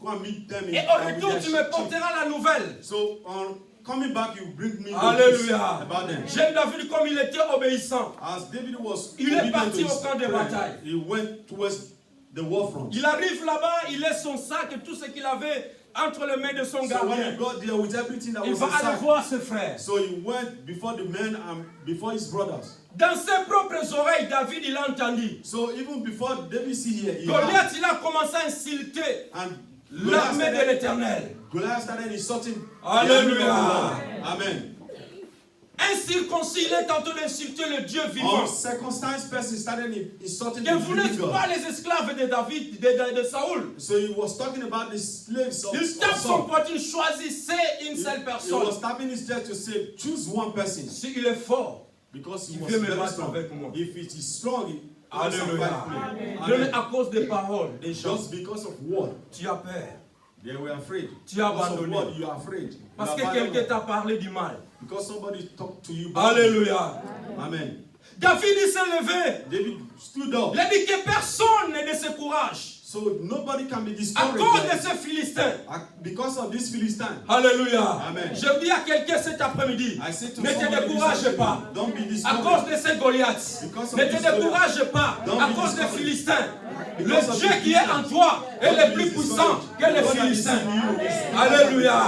go and meet them. Et au retour, tu me porteras la nouvelle. So coming back, you bring me Alléluia. about them. J'aime David comme il était obéissant. As David was Il est obedient parti to his au camp de friend, bataille. he went towards the war front. Il arrive là-bas, il laisse son sac et tout ce qu'il avait entre les mains de son So when gardien. he got there with everything that Il was va aller inside, voir ses frères. so he went before the men and before his brothers. Dans ses propres oreilles, David, il a entendu. So even before David see here, he Goliath, il a commencé à insulter and l'armée de l'Éternel. Goliath started insulting. Alléluia. Amen. Incirconcis, il est en train d'insulter le Dieu vivant. Circumcised person started insulting Que the vous living n'êtes God. pas les esclaves de David, de Saoul. So he was talking about the slaves of Il tape son Saul. poitrine, choisissez une seule He personne. was tapping his chest to say, choose one person. S'il est fort, Because he il was veut me very battre strong. avec moi. If it is strong, he can fight Alléluia. me. Même Amen. à cause des paroles des gens, Just because of what? tu as peur. They were afraid. Tu as Because of abandonné. what? You are afraid. Parce You que abandon. quelqu'un t'a parlé du mal. Because somebody talked to you. bad. Alléluia. Amen. David il s'est levé. David stood up. Il a dit que personne ne décourage So nobody can be à discouraged. cause de ces Philistins. Because of this Philistine. Alléluia. Amen. Je dis à quelqu'un cet après-midi, I say to ne te somebody décourage this pas. afternoon, don't be À discouraged. cause de ces Goliaths. Because of Ne te this décourage pas Don't à be cause des discouraged. Philistins. Le Because of Dieu the qui est en toi est Don't le be plus puissant discouraged. que les God that is Philistins. in you is- Alléluia.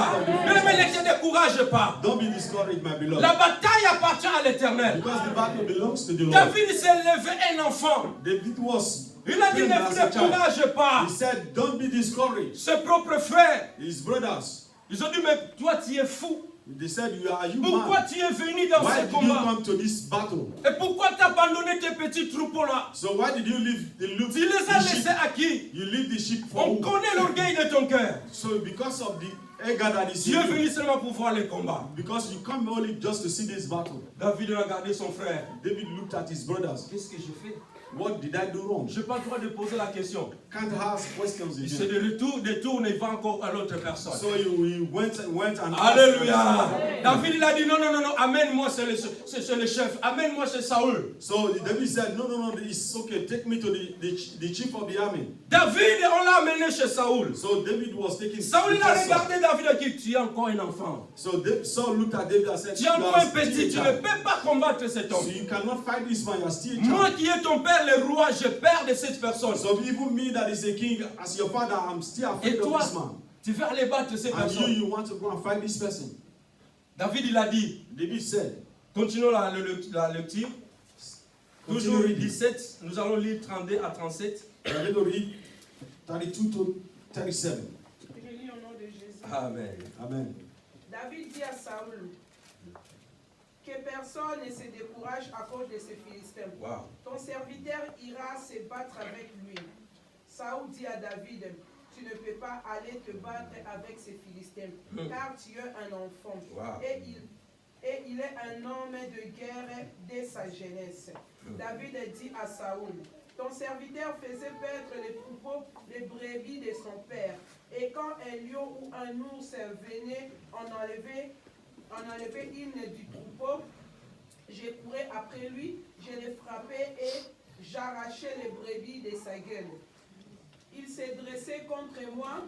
Mais ne te décourage pas. Don't be discouraged, my beloved. La bataille appartient à l'Éternel. Because the battle belongs to the Lord. David s'est levé un enfant. David was. Il a dit trained ne as vous a child. décourage pas. He said, don't be discouraged. Ses propres frères, His brothers, ils ont dit mais toi tu es fou. they said, are you Pourquoi mad? tu es venu dans Why ce did you combat? come to this battle? Et pourquoi tu as abandonné tes petits troupeaux là? So why did you leave the loop? Tu les as the laissés sheep? à qui? You leave the sheep for On who? connaît l'orgueil de ton cœur. So because of the anger that is Tu in es you, venu seulement pour voir les combats. because you come only just to see this battle. David a regardé son frère. David looked at his brothers. Qu'est-ce que j'ai fait? What did I do wrong? Je n'ai pas le droit de poser la question. Can't ask questions Il se again. détourne et va encore à l'autre personne. So he went and Alléluia. David il a dit non, amène-moi chez le chef. Amène-moi chez Saoul. So David said, no, it's okay. Take me to the chief of the army. David, on l'a amené chez Saoul. So David was taking. Saoul il a before Saul. regardé David et dit tu es encore un enfant. So Saul looked at David and said, Tu es encore "You are un petit, still tu a ne child. peux pas combattre cet So homme. you cannot fight this man. You are still a Moi child. qui est ton père, le roi, je peur de cette personne. So even me that is a king, as your father, I'm still afraid Et of toi, this man. tu veux aller battre cette And personne. you want to go and fight this person. David il a dit, David said, continuons la lecture. Toujours continue reading. 17, nous allons lire 32 à 37. I'm going to read 32 to 37. Je lis au nom de Jésus. Amen. Amen. David dit à Saoul que personne ne se décourage à cause de ces Philistins. Wow. Ton serviteur ira se battre avec lui. Saoul dit à David, tu ne peux pas aller te battre avec ces Philistins, car tu es un enfant. Wow. Et il est un homme de guerre dès sa jeunesse. David dit à Saoul, ton serviteur faisait paître les troupeaux, les brebis de son père. Et quand un lion ou un ours venait en enlever une du troupeau, je courais après lui, je le frappais et j'arrachais les brebis de sa gueule. Il s'est dressé contre moi,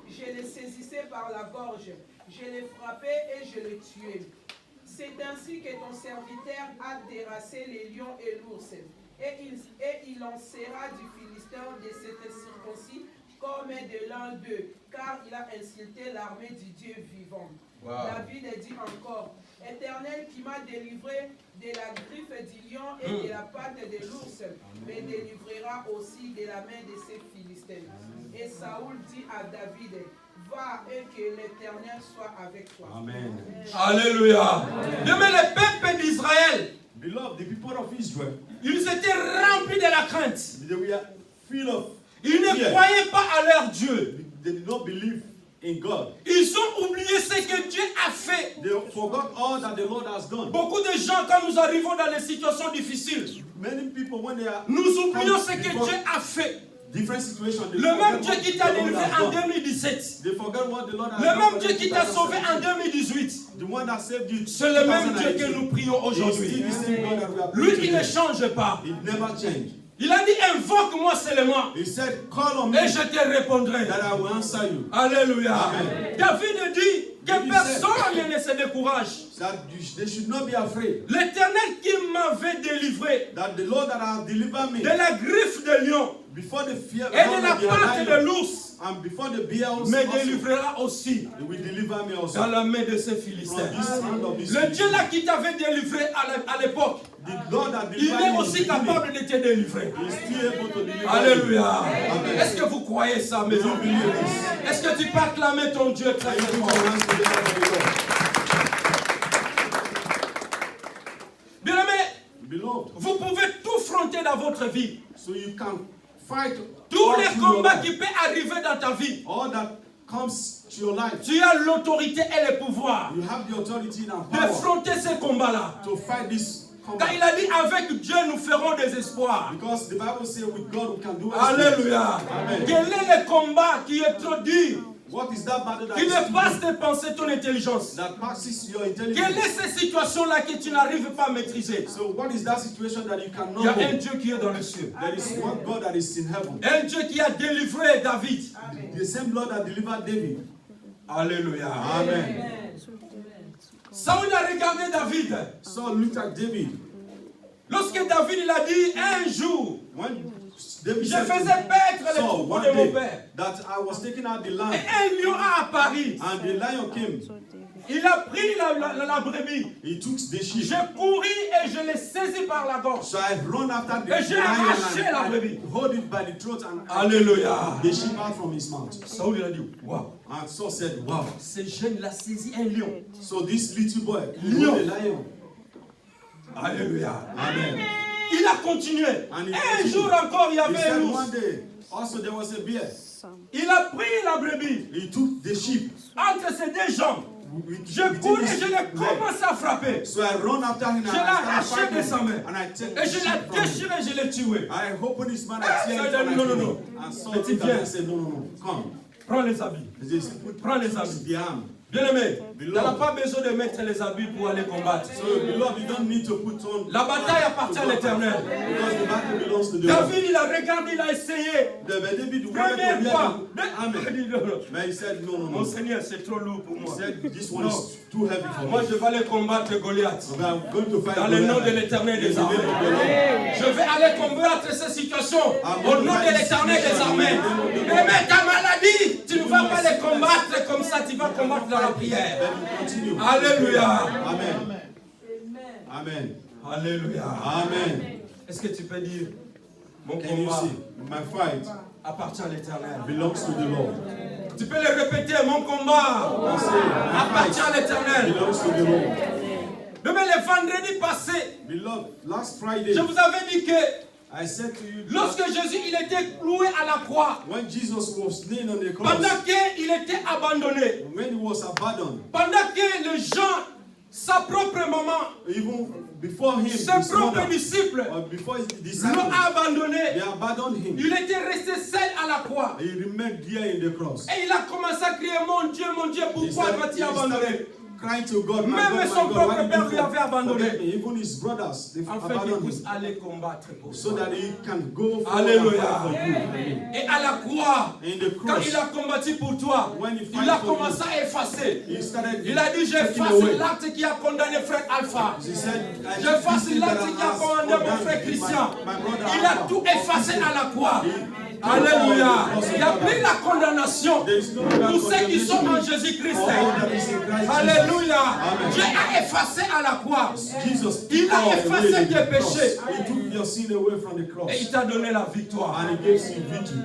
je le saisissais par la gorge, je le frappais et je le tuais. C'est ainsi que ton serviteur a terrassé les lions et l'ours. Et il en sera du Philistin de cet circoncis comme de l'un d'eux, car il a insulté l'armée du Dieu vivant. Wow. David dit encore, Éternel qui m'a délivré de la griffe du lion et de la patte de l'ours, me délivrera aussi de la main de ces Philistins. Et Saoul dit à David, va et que l'Éternel soit avec toi. Amen. Alléluia. Mais le peuple d'Israël, Beloved, the people of Israel, ils étaient remplis de la crainte. they were full of Ils ne fear. croyaient pas à leur Dieu. They did not believe in God. Ils ont oublié ce que Dieu a fait. They forgot all that the Lord has done. Beaucoup de gens, quand nous arrivons dans des situations difficiles, Many people, when they are nous oublions ce que Dieu a fait. different situations, they Le même forget Dieu what qui the t'a Lord délivré has en done. 2017. They forget what the Lord has Le done même for Dieu them qui t'a sauvé en 2017. 2018. The one that saved you. C'est le même Dieu que nous prions aujourd'hui. It's still the same God that we are Lui, praying il ne today. change pas. It never changed. Il a dit, invoque-moi seulement. He said, call on me Et je te répondrai. that I will answer you. Alléluia. Amen. David dit que David personne ne se décourage. That they should not be afraid. L'Éternel qui m'avait délivré That the Lord that has delivered me de la griffe de lion before the fear et de la patte de l'ours and before the bear also, me délivrera aussi he will deliver me also dans la main de ces from Philistins. this hand of this Le Dieu là qui t'avait délivré à l'époque, The Lord that il delivered est me aussi capable de te délivrer. He is still able to deliver Alléluia. Amen. Est-ce que vous croyez ça, mes amis? Est-ce que tu peux acclamer ton Dieu très you. très Put fort? your hands together for the Lord. Bien-aimé, Beloved, vous pouvez tout affronter dans votre vie. so you can fight Tous all les through your combats life. qui peuvent arriver dans ta vie, All that comes to your life. tu as l'autorité et le pouvoir You have the authority and power d'affronter ces combats-là. to fight this Quand combat. il a dit avec Dieu nous ferons des espoirs. Because the Bible says with God we can do anything. Alléluia. Amen. Quel est le combat qui est trop dur, What is that battle that qui is dépasse too big, tes pensées, ton intelligence? that passes your Quelle intelligence? est cette situation-là que tu n'arrives pas à maîtriser? So what is that situation that you Il cannot y a un know? Dieu qui est dans les cieux. There is one God that is in heaven. Un Dieu qui a délivré David. The same Lord that delivered David. Alléluia. Amen. Saül a regardé David. So look at David. Lorsque David il a dit un jour, When David je said to faisais paître les Saul troupeaux one de mon day père. that I was taking out the Et lamb un lion a apparu. and the lion came. Il a pris la brebis. He took the sheep. J'ai couru et je l'ai saisi par la gorge. So I run after the Et j'ai arraché la lion brebis. and hold it by the throat and Alléluia. the sheep out from his mouth. Saül il a dit, waouh, And Saul said, wow. ce jeune il a saisi un lion. So this little boy, Lion. hold a lion. Alléluia. Amen. Il a continué. And he Un continued. jour encore, il y He avait un said ours. one day, also there was a bear. Il a pris la brebis He took the sheep. entre ses deux jambes. Je Between cours et his je l'ai leg. commencé à frapper. So I run after him and Je l'ai I start arraché de sa fighting. main. And I take Et the je sheep l'ai from him. déchiré, je l'ai tué. I open his mouth, I Ça, tear it il a and dit, I non, kill non, him. non. And Saul Petit looked at him viens. and said, no, no, no, come. Prends les habits. He just put Prends les habits. the arm. Bien-aimé, tu Beloved. n'as pas besoin de mettre les habits pour aller combattre. So, beloved, you don't need to put on. La bataille appartient à l'Éternel. Because the battle belongs to the Lord. David, il a regardé, il a essayé. David wanted Première to fois. hear the Il a Amen. dit, non, non. But he said, no, no, Mon no. Seigneur, c'est trop lourd pour He moi. said, this one Non. is too heavy for Moi, me. je vais aller combattre Goliath. So I'm going to fight Dans le nom Goliath. de l'Éternel In des the name armées. of the Lord. Je vais aller combattre ces situations au nom de l'Éternel des armées. Mais ta maladie, tu ne vas pas les combattre comme ça, tu vas combattre dans la prière. Then you continue. Alléluia. Amen. Amen. Alléluia. Amen. Est-ce que tu peux dire, mon Can you combat see? My fight appartient à l'Éternel. belongs to the Lord. Tu peux le répéter, mon combat I say, my appartient à fight l'Éternel. belongs to the Lord. Mais le vendredi passé, Beloved, last Friday, je vous avais dit que I said to you, lorsque Jésus il était cloué à la croix, when Jesus was nailed on the cross, pendant qu'il était abandonné, when he was abandoned, pendant que les gens, sa propre maman, even before him, ses his propres mother, disciples or before his l'ont disciples, abandonné, they abandoned him. il était resté seul à la croix. He remained there in the cross. Et il a commencé à crier, mon Dieu, He pourquoi m'as-tu abandonné? started crying to God, my Même God, son my God, propre why did père you lui avait abandonné. forget me? Even his brothers, they Afin qu'il abandoned puisse him. aller combattre pour So toi. that he can go for Alléluia. for you. Amen. Et à la croix, In the quand cross, il a combattu pour toi, when he il fight a for commencé à effacer. he started Il a dit, taking j'efface away. l'acte qui a condamné frère Alpha. He said, I J'efface this thing that l'acte qui a has commandé mon condemned frère Christian. my brother Il a Alpha. tout effacé à la croix. Alléluia. Il n'y a plus la condamnation There is no longer pour ceux qui sont en condemnation Jésus-Christ. for all that is in Christ Alléluia. Amen. Dieu a effacé à la croix. Jesus Il took a all effacé away tes the cross. péchés. He took your sin away from the cross. Et il t'a donné la victoire. And he gives you victory.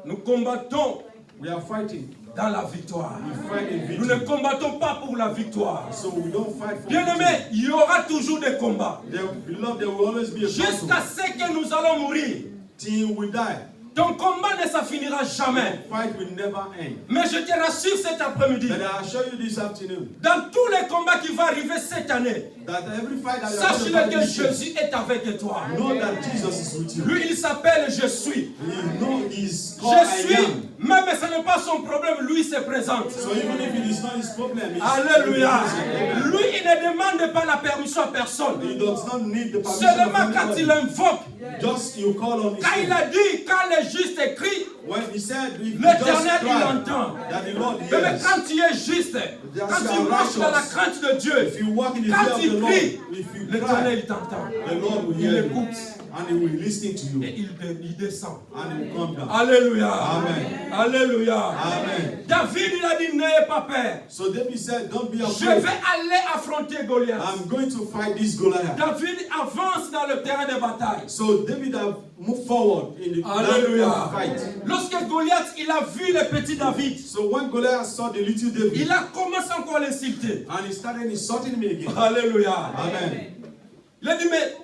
Nous combattons We are fighting. dans la victoire. We fight in Nous ne victory. combattons pas pour la victoire. So we don't fight for Bien victory. aimé, il y aura toujours des combats. Beloved, there will always be a Jusqu'à battle ce que nous allons mourir. till we die. Ton combat ne ça finira jamais. Fight will never end. Mais je te rassure cet après-midi, But I assure you this afternoon dans tous les combats qui vont arriver cette année, that every fight that you are sache-le going to que fight this year, Jésus est avec toi. know that Jesus is with you. Lui, il s'appelle Je suis. You know He's called Je I suis am. Même si ce n'est pas son problème, lui se présente. So even if it is not his problem, Alléluia. Lui, il ne demande pas la permission à personne. he does not need the permission Seulement of quand il anybody. invoque, Just you call on his quand il name. a dit, quand le juste écrit, When he said, if you just l'Éternel, il cry, entend. that the Lord Mais hears. quand tu es juste, quand tu marches dans la crainte de Dieu, If you walk in the quand fear of tu the Lord, pries, if you l'Éternel, cry, il t'entend. the Lord will Il hear you. écoute And he will listen to you. et il descend. And he will come down. Alléluia. Amen. Alléluia. Amen. David, il a dit, n'ayez pas peur. So David said, don't be Je afraid. vais aller affronter Goliath. I'm going to fight this Goliath. David avance dans le terrain de bataille. So David have moved forward in the line Alléluia. of fight. Lorsque Goliath, il a vu le petit David, So when Goliath saw the little David, il a commencé encore à l'insulter. and he started insulting me again. Alléluia. Amen. Il a dit, mais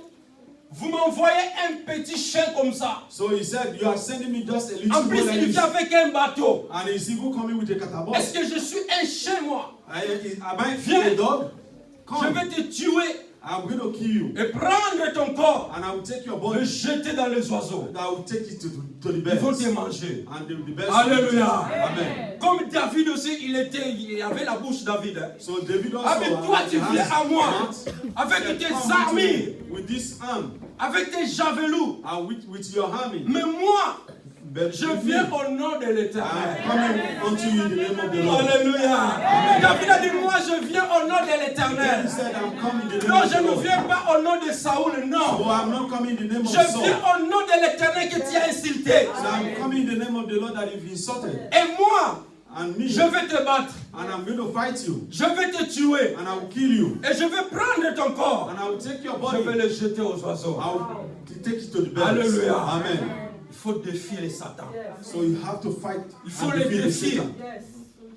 vous m'envoyez un petit chien comme ça. So he said, you are sending me just a little En plus, boy like il this. vient avec un bateau. And he's even coming with a catapult. Est-ce que je suis un chien, moi? Am I Viens. a dog? Je Come. vais te tuer I'm going to kill you. et prendre ton corps, And I will take your le body. jeter dans les oiseaux. And I will take it to the Ils vont birds. te manger. And the birds. Alléluia. Amen. Comme David aussi, il avait la bouche David. Hein. So David also. Ah, mais toi, tu has viens à moi mouth. avec Said, tes "Come armures, with this arm avec tes javelots. and with your army. Mais moi, But je with viens me, au nom de l'Éternel. I'm coming unto you in the name of the Lord." Alléluia. David a dit, moi, je viens au nom de He l'Éternel. said, I'm coming in the Non, name of je the ne Lord. viens pas au nom de Saoul, So non. I'm not coming in the name of Je Saul. viens au nom de l'Éternel que tu as insulté. So I'm coming in the name of the Lord that you've insulted. Et moi, And me, je vais te battre. and I'm going to fight you. Je vais te tuer. And I will kill you. Et je vais prendre ton corps. And I will take your Je vais body. le jeter aux oiseaux. I will take it to the birds. Alléluia. Amen. Il faut défier les Satan. So you have to fight. Il faut and les defeat the défier. Satan.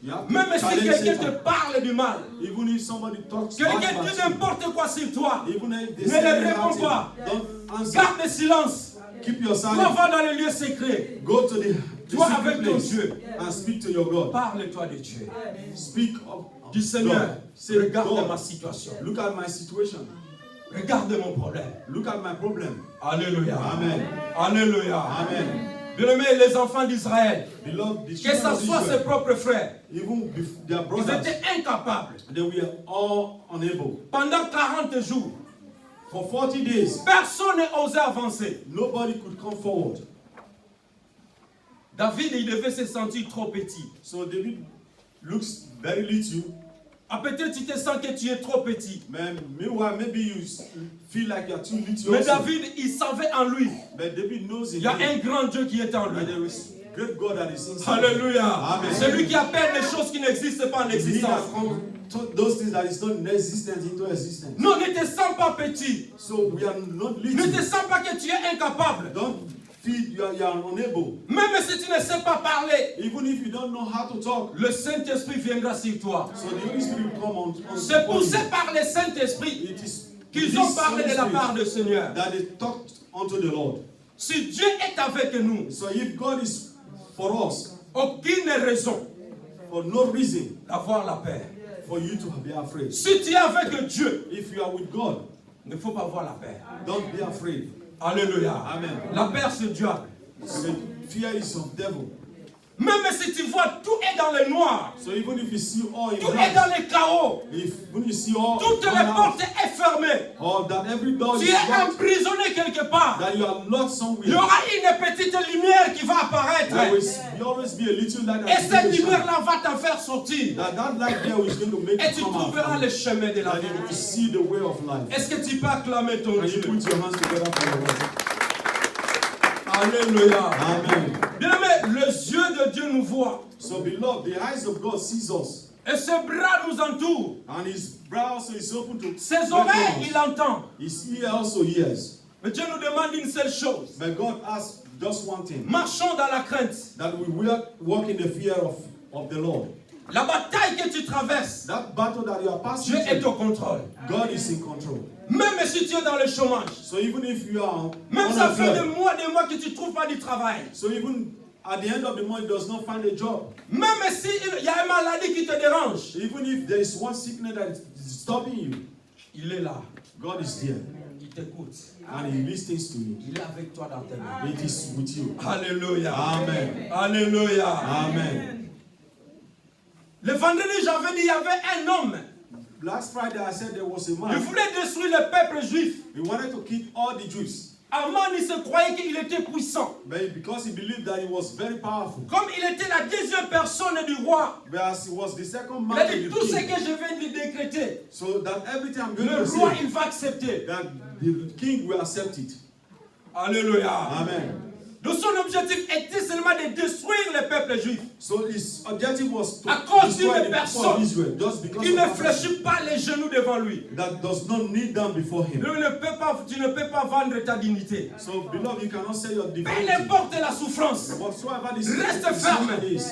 You have to Même si challenge quelqu'un te Satan. parle du mal, Even if somebody talks bad quelqu'un about dit you, n'importe quoi sur toi, even if they ne say le you réponds hurt pas. him, don't answer. Garde le silence. Keep your Toi, silence. va dans les lieux secrets. Go to the Toi secret avec ton place Dieu. and speak to your God. Parle-toi de Dieu. Speak of Dis Seigneur, God. Say, regarde God, ma situation. look at my situation. Regarde mon problème. Look at my problem. Alléluia. Amen. Alléluia. Amen. Bien-aimés, les enfants d'Israël, Beloved, the que ce children of soit ses Israel, propres frères, even their ils brothers, étaient incapables. they were all unable. Pendant 40 jours, For 40 days, personne n'osait avancer. nobody could come forward. David, il devait se sentir trop petit. So David looks very little. Ah, peut-être tu te sens que tu es trop petit. Meanwhile, maybe you feel like you're too little. Mais Also. David, il savait en lui. But David knows Il in y a him un grand Dieu qui est en lui. that there is great God that is inside. Alléluia. Amen. Celui qui appelle des choses qui n'existent pas en He existence. has come to those things that is not in existence into existence. Non, ne te sens pas petit. So we are not Ne te little. sens pas que tu es incapable. Don't feel you are unable. Même si tu ne sais pas parler, Even if you don't know how to talk. le Saint-Esprit viendra sur toi. So the Holy Spirit will come on C'est upon poussé you. par le Saint-Esprit It is qu'ils ont this parlé de la Holy part Spirit du Seigneur. that they talked unto the Lord. Si Dieu est avec nous, So if God is for us, aucune raison for no reason d'avoir la paix. for you to be afraid. Si tu es avec Dieu, If you are with God, il ne faut pas avoir la paix. don't be afraid. Alléluia. Amen. La paix, c'est diable. So fear is of devil. Même si tu vois tout est dans le noir, So even if you see all in tout est dans black, le chaos, when you see all toutes les gone out, portes sont fermées, or that every door tu is es locked, emprisonné quelque part, that you are locked il y somewhere, aura une petite lumière qui va apparaître. there will always be a little light Et that cette will shine. lumière-là va t'en faire sortir. That light there is going to make Et you tu come trouveras out. le chemin de la That vie. you will see the way of life. Est-ce que tu peux acclamer ton And you Dieu? put your hands together for the Lord. Alléluia. Amen. Bien-aimé, les yeux de Dieu nous voient. So beloved, the eyes of God sees us. Et ses bras nous entourent. And his brow also is open to Ses oreilles, il entend. His ear also hears. Mais Dieu nous demande une seule chose. But God asks just one thing. Marchons dans la crainte. That we will walk in the fear of the Lord. La bataille que tu traverses, That battle that you are passing Dieu est through, au contrôle. God is in control. Même si tu es dans le chômage, So even if you are même ça fait des unemployed, mois que tu ne trouves pas du travail, so even at the end of the month he does not find a job, même si il y a une maladie qui te dérange, even if there is one sickness that is stopping you, il est là. God is there. Il t'écoute. and He listens to you. Il est avec toi dans tes mains. It is with you. Alléluia. Amen. Alléluia. Amen. Le vendredi, j'avais dit, il y avait un homme. Last Friday I said there was a Il man. voulait détruire le peuple juif. He wanted to kill all the Jews. Aman, il se croyait qu'il était puissant. But because he believed that he was very powerful. Comme il était la deuxième personne du roi, But as he was the second il a man dit of tout the ce king. que je viens de décréter, So that everything I'm going le to roi say, il va accepter. that the king will accept it. Alléluia. Amen. Donc son objectif était seulement de détruire le peuple juif. So his objective was to À cause destroy d'une the people of personne Israel, just because qui of ne that person fléchit pas les genoux devant lui. that does not kneel down before him. Tu ne peux pas vendre ta dignité. So beloved, you cannot say your Peu divinity. importe la souffrance. Whatsoever this Reste ferme. is.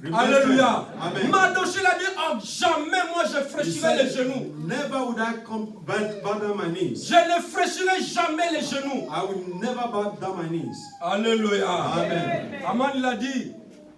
Remain Alléluia. firm. Amen. Mardoché l'a dit, oh, jamais moi je He fléchirai les said, genoux. never would I come bow down my knees. Je ne fléchirai jamais les genoux. I will never bow down my knees. Alléluia. Amen. Aman il a dit,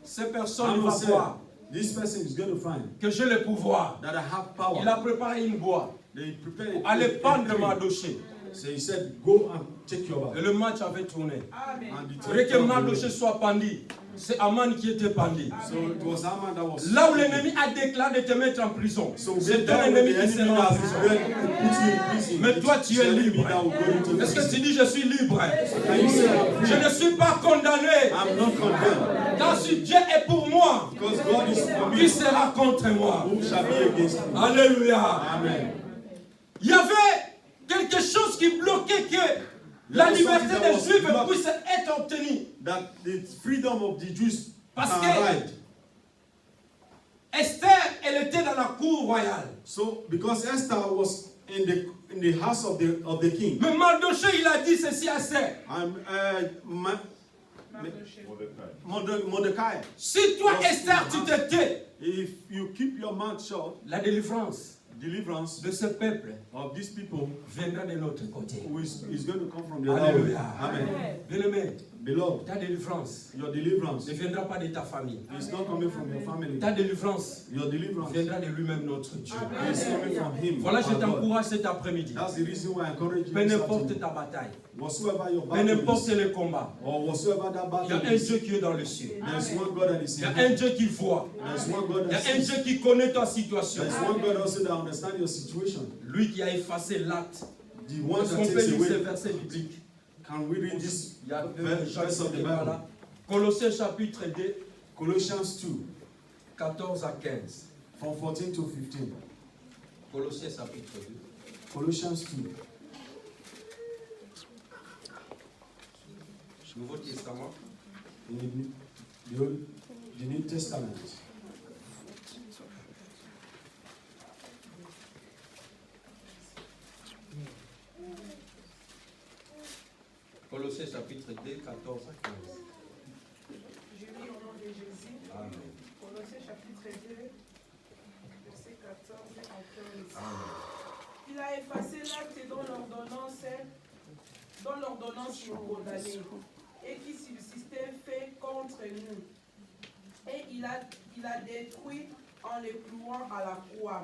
ces personnes Amnon vont said, voir this person is going to find que j'ai le pouvoir. that I have power. Il a préparé une boîte They prepared pour aller pendre tree. Mardoché. So he said, go and take your Et bath. le match avait tourné. Amen. And it Pour que Mardoché soit pendu, c'est Aman qui était pendu. So it was Haman that was. Là où l'ennemi a déclaré de te mettre en prison, So c'est there ton when ennemi the qui enemy sera en has prison. put you in prison, Mais toi, tu it's es the enemy libre. that will go into Est-ce que prison. tu dis, je suis libre? Can you say, Je ne suis pas condamné. I'm not condemned Car si Dieu est pour moi, because God is for qui me. sera contre moi? Who shall be against me? Alléluia. Amen. Il y avait quelque chose qui bloquait que la liberté des Juifs puisse être obtenue. That the freedom of the Jews Parce can que ride. Esther, elle était dans la cour royale. So because Esther was in the house of the king, Mais Mardoché, il a dit ceci à Esther. Mordecai, Si toi, Esther, tu te tais, if you keep your mouth shut, la délivrance deliverance de ce peuple of these people viendra de notre côté. who is going to come from the other way. Alléluia. Amen. Bien-aimé, Beloved, ta délivrance your deliverance ne viendra pas de ta famille. is not coming from your family. Ta délivrance Your deliverance viendra de lui-même, notre Dieu. is coming from him. Voilà, je our God. t'encourage cet après-midi. That's the reason why I encourage you Peu this n'importe afternoon. ta bataille, Whatsoever your peu battle n'importe is, le combat, or whatsoever that il y a battle un is, Dieu qui est dans le ciel. there's one God that is Il y in a un heaven. Dieu qui voit. There's one God Il y a that un sees. Dieu qui connaît ta situation. There's one God also that understands your situation. Lui qui a effacé l'acte. The one Est-ce that qu'on peut takes lire ces away. versets bibliques? Can we read this Il y a deux verse of the chapitres Bible? là. Colossiens chapitre 2, Colossians 2, 14 à 15. from 14 to 15. Colossiens chapitre 2. Colossians 2. Nouveau Testament. In the New Testament. Colossiens chapitre 2, 14 à 15. Je lis au nom de Jésus. Amen. Colossiens chapitre 2, verset 14 à 15. Amen. Il a effacé l'acte dont l'ordonnance nous condamnait et qui subsistait fait contre nous. Et il a détruit en les clouant à la croix.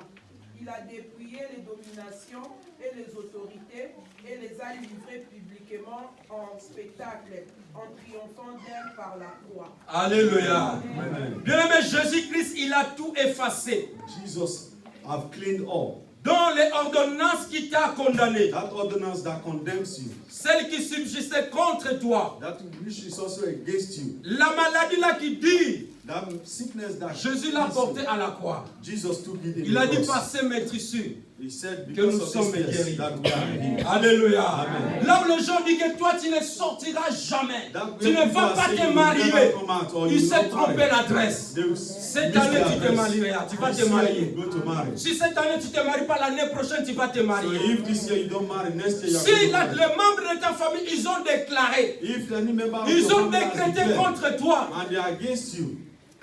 Il a dépouillé les dominations et les autorités et les a livrées publiquement en spectacle, en triomphant d'elles par la croix. Alléluia. Amen. Bien-aimé, Jésus-Christ, il a tout effacé. Jesus have cleaned all. Dans les ordonnances qui t'a condamné, That ordinance that condemns you, celle qui subsistait contre toi, that which is also against you, la maladie là qui dit, that sickness that Jésus l'a kills porté you, à la croix. Jesus took it in Il a the dit cross. par ses maîtrissures. He said, que nous because of sommes this guéris. death, that we are healed. Alléluia. Amen. Là où les gens disent que toi tu ne sortiras jamais, That tu ne people vas are pas saying te you marier. never come out or Il you s'est not trompé marry. l'adresse. They will Cette miss année their tu te dress. marieras, tu vas This te year marier. you go to marry. Si cette année tu ne te maries pas, l'année prochaine tu vas te So marier. if this year you don't marry, next year you are Si going to marry. les membres de ta famille, ils ont déclaré, If any member of ils your ont family has décrété declared contre toi, and they are against you,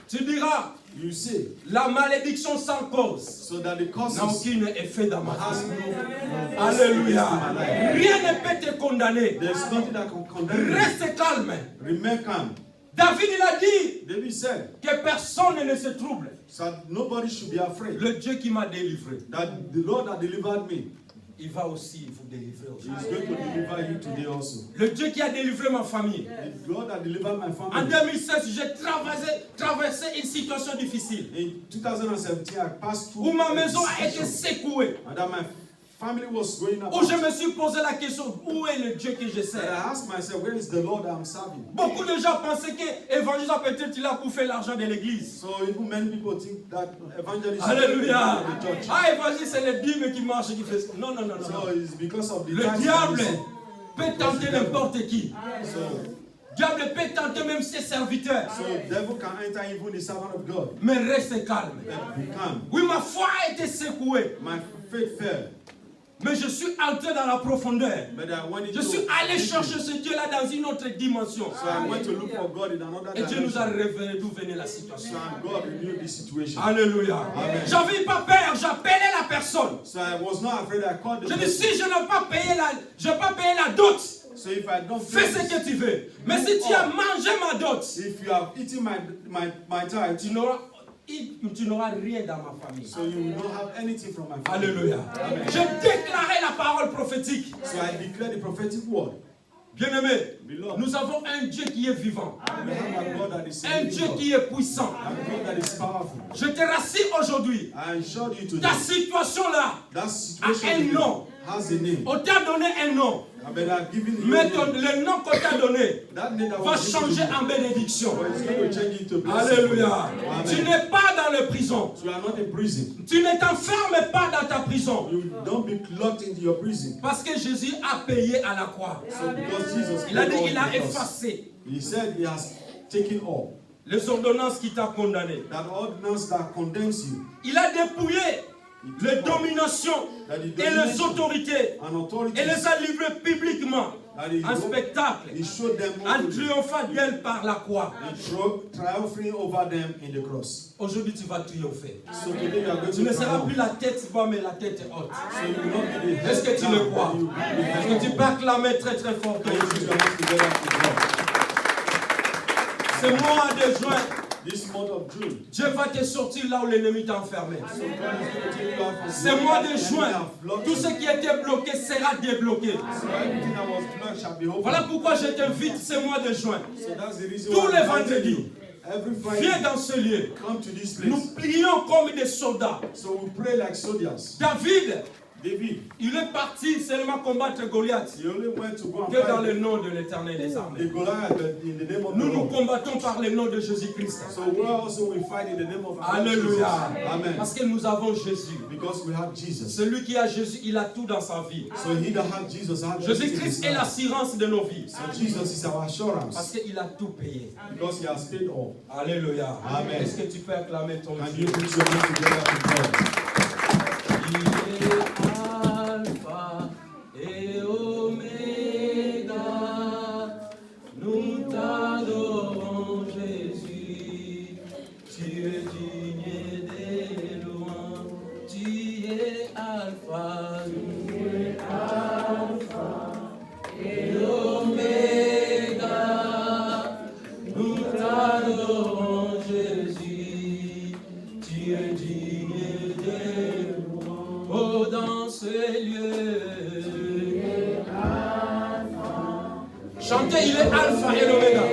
tu diras, you say, la malédiction sans cause so that the causes n'a aucun effet dans ma has vie. no Alléluia. Rien ne peut te condamner. there's nothing that can condemn you. Reste calme. Remain calm. David il a dit David said que personne ne se trouble. that nobody should be afraid. Le Dieu qui m'a délivré. That the Lord that delivered me, il va aussi vous délivrer He aujourd'hui. is going to deliver you today also. Le Dieu qui a délivré ma famille. The God that delivered my En family. 2016, j'ai traversé une situation difficile In 2017, I passed through où ma a maison a été decision, secouée. and that my family was going up. Où je me suis posé la question, où est le Dieu que je And sers? I asked myself, where is the Lord I'm serving? Beaucoup de gens pensaient que l'évangile peut-être il a pour faire l'argent de l'église. So even many people think that evangelism Alléluia. is the church. Ah, évangile, c'est le dîme qui marche, qui fait ça. Non, non, non, non. So it's because of the Le times diable that we peut tenter n'importe qui. see. So Le diable peut tenter même ses serviteurs. the devil can enter even the servant of God. Mais reste calme. And be calm. Oui, ma foi a été secouée. My faith fell, Mais je suis entré dans la profondeur. but I went Je into suis allé deep. chercher ce Dieu-là dans une autre dimension. So I went to look for God in another Et Dieu nous a dimension. révélé d'où venait la situation. So and God renewed the situation. Alléluia. Amen. J'avais pas peur, j'appelais la personne. So I was not afraid. I called the Je dis, person. si je n'ai pas payé la dot, So if I don't fais ce que tu veux. Mais si tu as mangé ma dot, if you have eaten my tithe, tu n'auras rien dans ma famille. so you will not have anything from my family. Alléluia. Amen. Je déclarais la parole prophétique. So I declare the prophetic word. Bien-aimé, Beloved, nous avons un Dieu qui est vivant. we have a God that is Un living Dieu God. qui est puissant. A God that is powerful. Je te rassure aujourd'hui. I assure you today, Ta situation-là, that un situation nom. has a name. on t'a donné un nom. But I've given you Mais a name. le nom qu'on t'a donné That name that va was given changer to you, en bénédiction. but it's going to change into blessing. Alléluia. Amen. Tu n'es pas dans la prison. You are not in prison. Tu ne t'enfermes pas dans ta prison. You don't be locked into your prison. Parce que Jésus a payé à la croix. So because Jesus Il a dit paid all qu'il a the cost, effacé He said he has taken all. les ordonnances qui t'ont condamné. That ordinance that condemns you, Il a dépouillé les dominations et les autorités and authority, et les a livrées publiquement en spectacle, he showed them en openly. triomphant d'elle par la croix. He triumphing over them in the cross. Aujourd'hui, tu vas triompher. So today you are going Tu ne to seras triumph. plus la tête bas, mais la tête haute. So you will not be the head Est-ce que tu down, le crois? but you will be the Est-ce head que tu up. peux acclamer très très fort? Can you put your hands together to God? Ce mois de juin, This month of June, Dieu va te sortir là où l'ennemi t'a enfermé. so God is going to take you out from Ce mois de where juin, you have blocked tout you. ce qui était bloqué sera débloqué. So everything that was blocked shall be opened. Voilà pourquoi je t'invite ce mois de juin. So that's the reason Tous why les I'm inviting vendredis, you. Every viens Friday, dans ce lieu. come to this Nous place. prions comme des soldats. So we pray like soldiers. David, David, il est parti seulement combattre Goliath he only went to go and que dans fight le nom de l'Éternel des armées. the Goliath in the name of the Nous nous Lord. combattons par le nom de Jésus-Christ. So we also will fight in the name of our Lord Alléluia. Jesus. Amen. Parce que nous avons Jésus. Because we have Jesus. Celui qui a Jésus, il a tout dans sa vie. So he that has Jesus has everything in Jésus-Christ his est life. l'assurance de nos vies. So Jesus is our Parce assurance qu'il a tout payé. because he has paid all. Alléluia. Amen. Est-ce que tu peux acclamer ton Can Dieu? you put your hands together to God? Il est Alpha et Oméga. Nous t'adorons, Jésus. Tu es digne des louanges. Tu es Alpha. Et Oméga. Nous t'adorons, Jésus. Tu es digne des louanges. Oh, dans ce lieu. Chantez, il est Alpha et l'Oméga.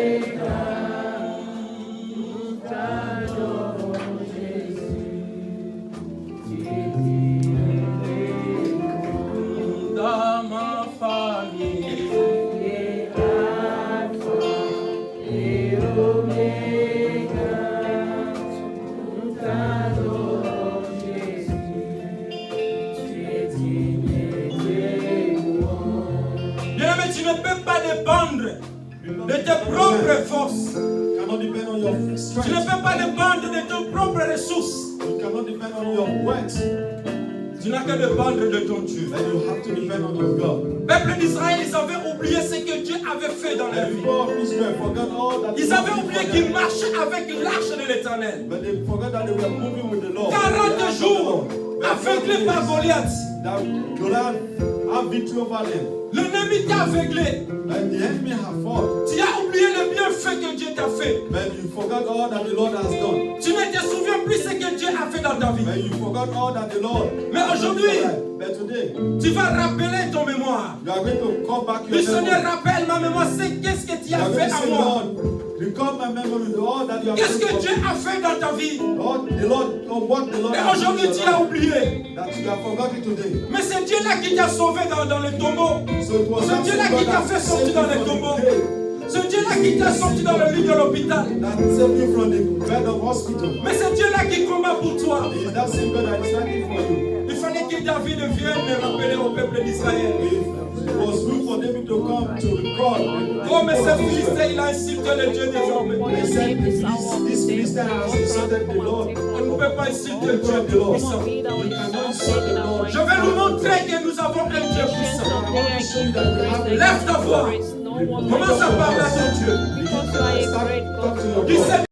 Dans ma famille. Bien-aimé, tu ne peux pas dépendre de tes propres forces. Cannot depend on your Tu ne strength. peux pas dépendre de tes propres ressources. You cannot depend on your works. Tu n'as qu'à dépendre de ton Dieu. But you have to depend on your God. Peuple d'Israël, ils avaient oublié ce que Dieu avait fait dans leur The vie. people of Israel forgot all that Ils God avaient did oublié for qu'ils them. marchaient avec l'arche de l'Éternel. But they forgot that they were moving with the Lord. 40 jours, aveuglés par Goliath. That Goliath have victory over them. L'ennemi t'a aveuglé. And the enemy have fought. Tu as oublié le bienfait que Dieu t'a fait. But you forgot all that the Lord has done. Tu ne te souviens plus ce que Dieu a fait dans ta vie. But you forgot all that the Lord. Mais aujourd'hui, But today, tu vas rappeler ton mémoire. you are going to come back Le your Seigneur memory. rappelle ma mémoire, c'est qu'est-ce que tu You as are fait going to à say, moi. Lord, recall my memory with all that you have Qu'est-ce done que for Dieu me. a fait dans ta vie. Lord, the Lord, what the Lord Et has done aujourd'hui, in tu your as life, oublié. that you have forgotten today. Mais c'est Dieu là qui t'a sauvé dans le tombeau. So it was C'est that Dieu là same qui God t'a that fait saved sortir dans you le from tombeau. the grave, C'est Dieu là qui t'a sorti dans le lit de l'hôpital. that saved you from the bed of hospital. Mais c'est Dieu là qui combat pour toi. It is that same God that is fighting for you. Il fallait que David vienne rappeler au peuple d'Israël. It was good for David to come to record. Oh, mais ce Philistin, il a insulté le Dieu des armées. They said this Philistine has insulted the Lord. On ne peut pas insulter le Dieu puissant. You cannot insult the Lord. Je vais nous montrer que nous avons un Dieu puissant. Lève ta voix. Commence à parler à ton Dieu. Start talking to your Dis, God.